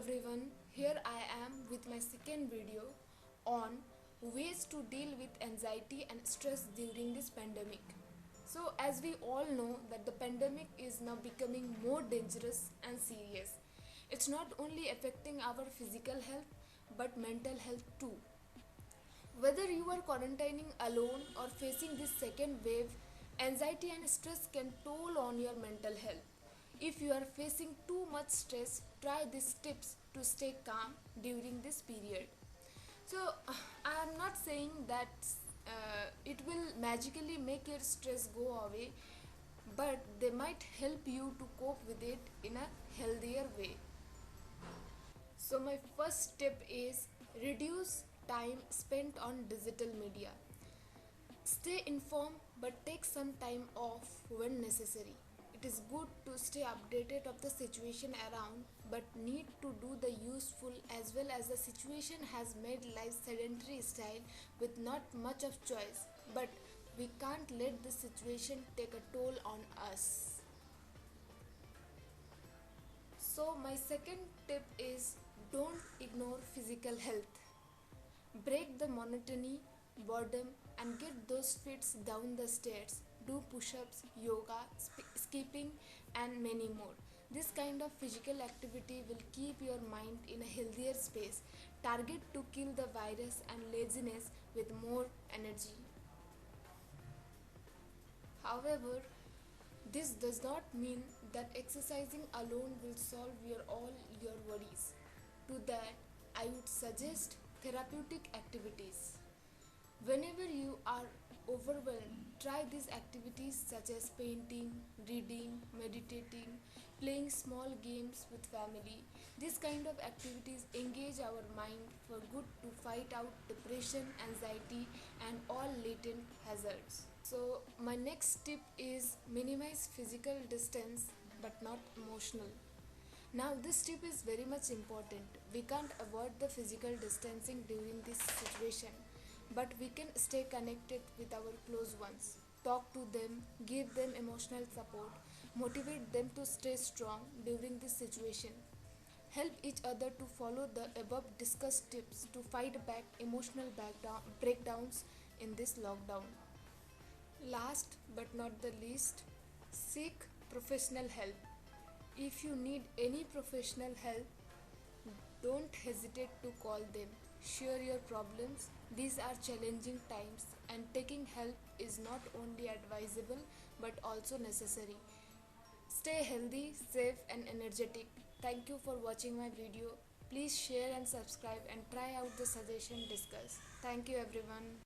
everyone, here I am with my second video on ways to deal with anxiety and stress during this pandemic. So as we all know that the pandemic is now becoming more dangerous and serious. It's not only affecting our physical health but mental health too. Whether you are quarantining alone or facing this second wave, anxiety and stress can toll on your mental health. If you are facing too much stress, try these tips to stay calm during this period. So, I am not saying that it will magically make your stress go away, but they might help you to cope with it in a healthier way. So, my first tip is reduce time spent on digital media. Stay informed but take some time off when necessary. It is good to stay updated of the situation around but need to do the useful as well as the situation has made life sedentary style with not much of choice, but we can't let the situation take a toll on us. So my second tip is don't ignore physical health. Break the monotony, boredom, and get those fits down the stairs. Do push ups, yoga, skipping, and many more. This kind of physical activity will keep your mind in a healthier space. Target to kill the virus and laziness with more energy. However, this does not mean that exercising alone will solve all your worries. To that, I would suggest therapeutic activities. Whenever you are overwhelmed, try these activities such as painting, reading, meditating, playing small games with family. These kind of activities engage our mind for good to fight out depression, anxiety, and all latent hazards. So, my next tip is minimize physical distance but not emotional. Now, this tip is very much important. We can't avoid the physical distancing during this situation, but we can stay connected with our close ones. Talk to them, give them emotional support, motivate them to stay strong during this situation. Help each other to follow the above discussed tips to fight back emotional breakdowns in this lockdown. Last but not the least, seek professional help. If you need any professional help, don't hesitate to call them. Share your problems. These are challenging times, and taking help is not only advisable but also necessary. Stay healthy, safe, and energetic. Thank you for watching my video. Please share and subscribe and try out the suggestion discussed. Thank you, everyone.